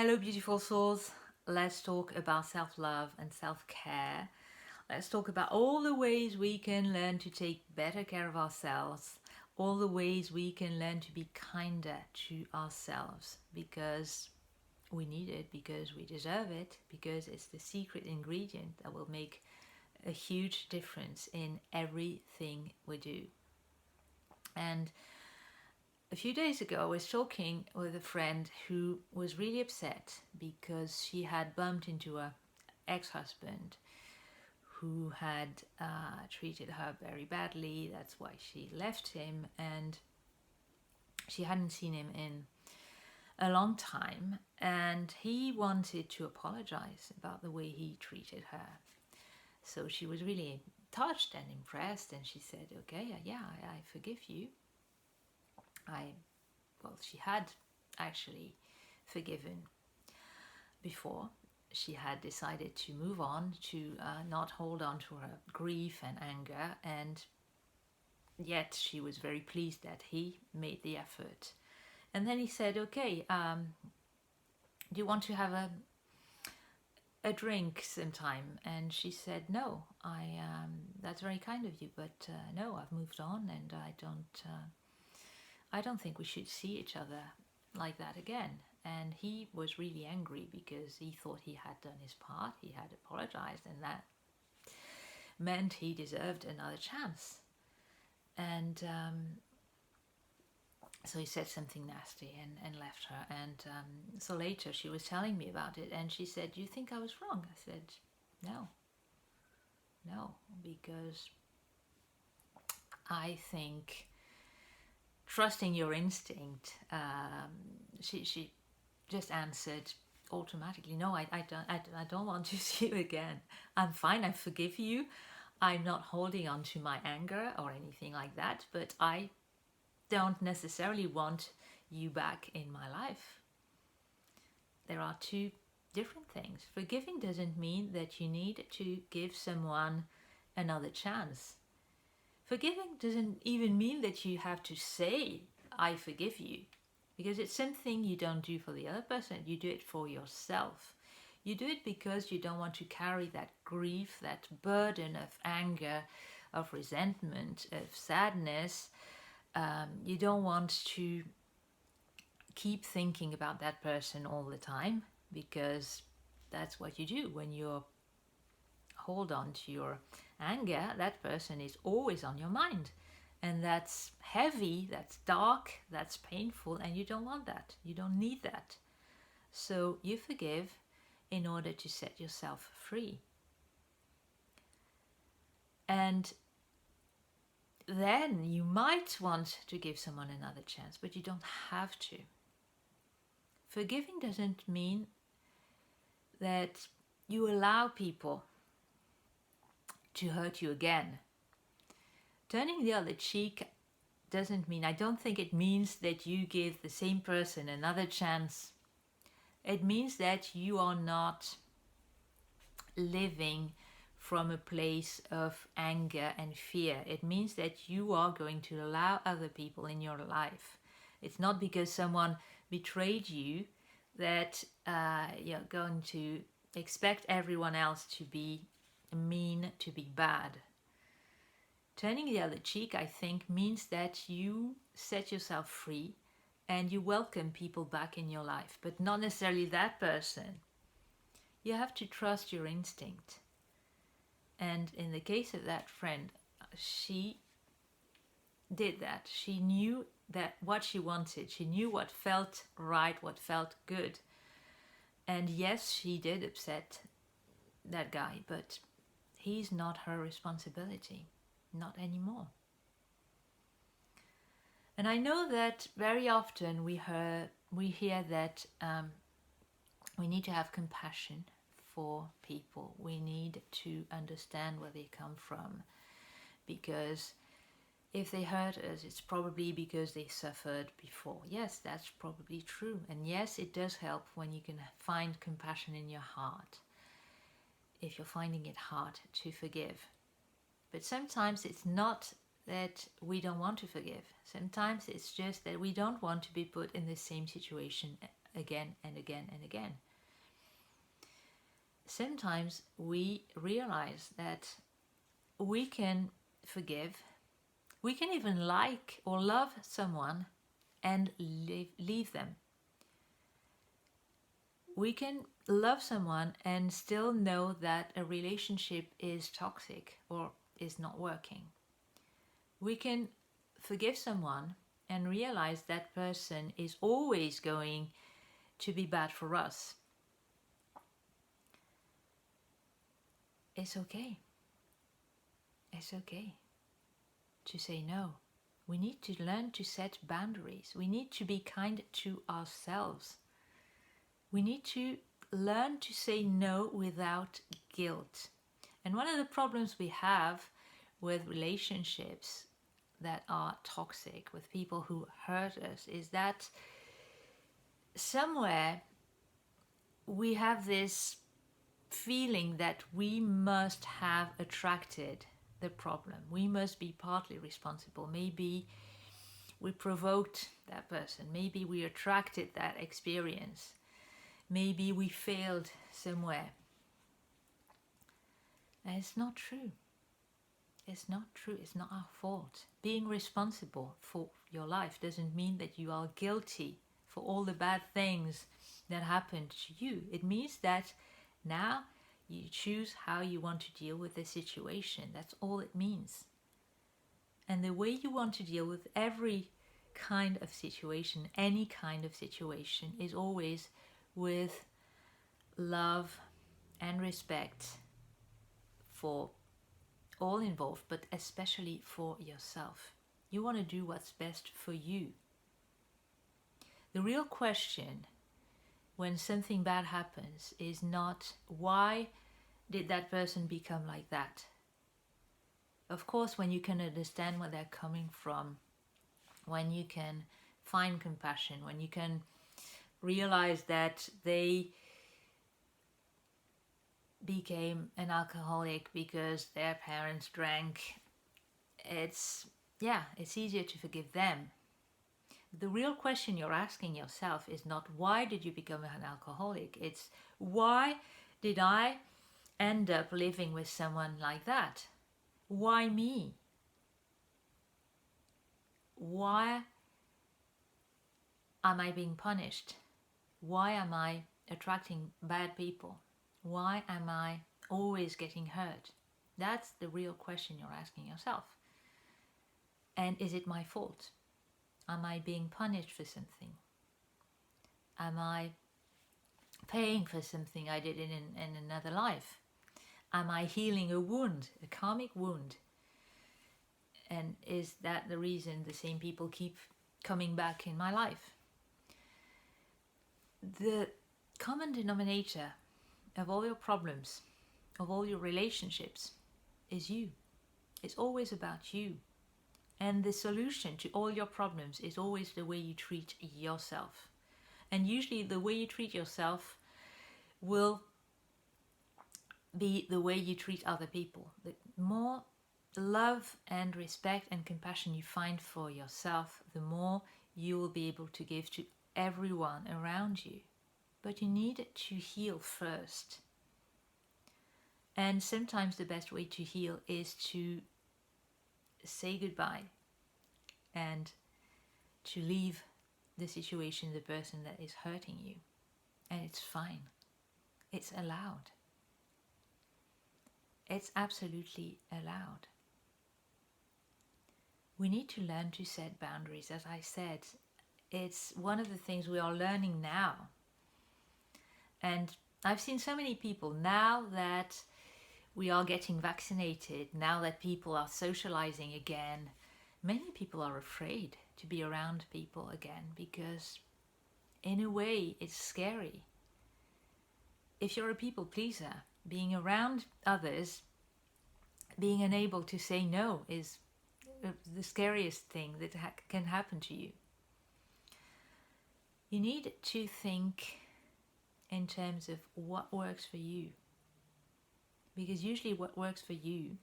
Hello, beautiful souls. Let's talk about self-love and self-care. Let's talk about all the ways we can learn to take better care of ourselves, all the ways we can learn to be kinder to ourselves because we need it, because we deserve it, because it's the secret ingredient that will make a huge difference in everything we do. And a few days ago, I was talking with a friend who was really upset because she had bumped into her ex-husband who had treated her very badly. That's why she left him, and she hadn't seen him in a long time, and he wanted to apologize about the way he treated her. So she was really touched and impressed, and she said, okay, yeah, I forgive you. She had actually forgiven before. She had decided to move on, to not hold on to her grief and anger, and yet she was very pleased that he made the effort. And then he said, okay, do you want to have a drink sometime? And she said, no, that's very kind of you, but no, I've moved on, and I don't think we should see each other like that again. And he was really angry because he thought he had done his part, he had apologized, and that meant he deserved another chance. And so he said something nasty and left her. And so later she was telling me about it, and she said, do you think I was wrong? I said, no, because I think trusting your instinct, she just answered automatically, no, I don't want to see you again. I'm fine, I forgive you. I'm not holding on to my anger or anything like that, but I don't necessarily want you back in my life. There are two different things. Forgiving doesn't mean that you need to give someone another chance. Forgiving doesn't even mean that you have to say, I forgive you, because it's something you don't do for the other person. You do it for yourself. You do it because you don't want to carry that grief, that burden of anger, of resentment, of sadness. You don't want to keep thinking about that person all the time, because that's what you do when you hold on to your anger. That person is always on your mind, and that's heavy, that's dark, that's painful, and you don't want that. You don't need that. So you forgive in order to set yourself free. And then you might want to give someone another chance, but you don't have to. Forgiving doesn't mean that you allow people to hurt you again. Turning the other cheek doesn't mean, I don't think it means that you give the same person another chance. It means that you are not living from a place of anger and fear. It means that you are going to allow other people in your life. It's not because someone betrayed you that you're going to expect everyone else to be mean, to be bad. Turning the other cheek, I think, means that you set yourself free and you welcome people back in your life, but not necessarily that person. You have to trust your instinct. And in the case of that friend, she did that. She knew that what she wanted. She knew what felt right, what felt good. And yes, she did upset that guy, but he's not her responsibility. Not anymore. And I know that very often we hear that we need to have compassion for people. We need to understand where they come from, because if they hurt us, it's probably because they suffered before. Yes, that's probably true. And yes, it does help when you can find compassion in your heart, if you're finding it hard to forgive. But sometimes it's not that we don't want to forgive. Sometimes it's just that we don't want to be put in the same situation again and again and again. Sometimes we realize that we can forgive, we can even like or love someone and leave them. We can love someone and still know that a relationship is toxic or is not working. We can forgive someone and realize that person is always going to be bad for us. It's okay. It's okay to say no. We need to learn to set boundaries. We need to be kind to ourselves. We need to learn to say no without guilt. And one of the problems we have with relationships that are toxic, with people who hurt us, is that somewhere we have this feeling that we must have attracted the problem. We must be partly responsible. Maybe we provoked that person. Maybe we attracted that experience. Maybe we failed somewhere. And it's not true. It's not true. It's not our fault. Being responsible for your life doesn't mean that you are guilty for all the bad things that happened to you. It means that now you choose how you want to deal with the situation. That's all it means. And the way you want to deal with every kind of situation, any kind of situation, is always with love and respect for all involved, but especially for yourself. You want to do what's best for you. The real question when something bad happens is not why did that person become like that. Of course, when you can understand where they're coming from, when you can find compassion, when you can realize that they became an alcoholic because their parents drank, it's easier to forgive them. The real question you're asking yourself is not why did you become an alcoholic, it's why did I end up living with someone like that? Why me? Why am I being punished? Why am I attracting bad people? Why am I always getting hurt? That's the real question you're asking yourself. And is it my fault? Am I being punished for something? Am I paying for something I did in another life? Am I healing a wound, a karmic wound? And is that the reason the same people keep coming back in my life? The common denominator of all your problems, of all your relationships, is you. It's always about you. And the solution to all your problems is always the way you treat yourself. And usually the way you treat yourself will be the way you treat other people. The more love and respect and compassion you find for yourself, the more you will be able to give to everyone around you. But you need to heal first. And sometimes the best way to heal is to say goodbye and to leave the situation, the person that is hurting you. And it's fine. It's allowed. It's absolutely allowed. We need to learn to set boundaries. As I said, it's one of the things we are learning now. And I've seen so many people now that we are getting vaccinated, now that people are socializing again, many people are afraid to be around people again because in a way it's scary. If you're a people pleaser, being around others, being unable to say no is the scariest thing that can happen to you. You need to think in terms of what works for you. Because usually what works for you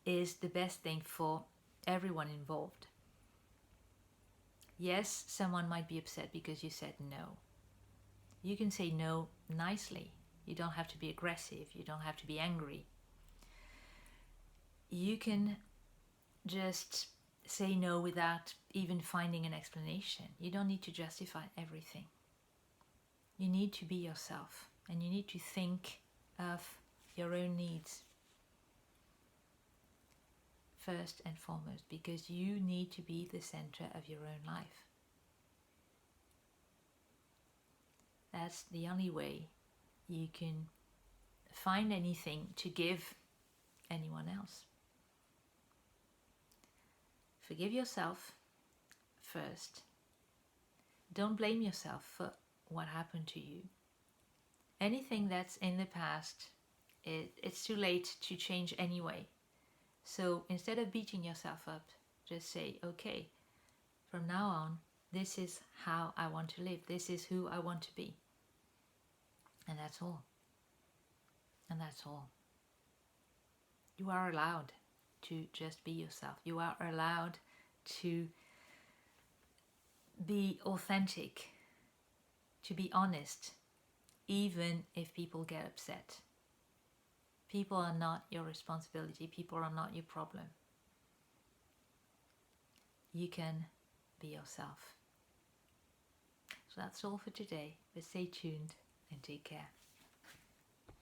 is the best thing for everyone involved. Yes, someone might be upset because you said no. You can say no nicely. You don't have to be aggressive. You don't have to be angry. You can just say no without even finding an explanation. You don't need to justify everything. You need to be yourself, and you need to think of your own needs first and foremost, because you need to be the center of your own life. That's the only way you can find anything to give anyone else. Forgive yourself first. Don't blame yourself for what happened to you. Anything that's in the past, it's too late to change anyway. So instead of beating yourself up, just say, okay, from now on, this is how I want to live. This is who I want to be. And that's all. And that's all. You are allowed to just be yourself. You are allowed to be authentic, to be honest, even if people get upset. People are not your responsibility. People are not your problem. You can be yourself. So that's all for today, but stay tuned and take care.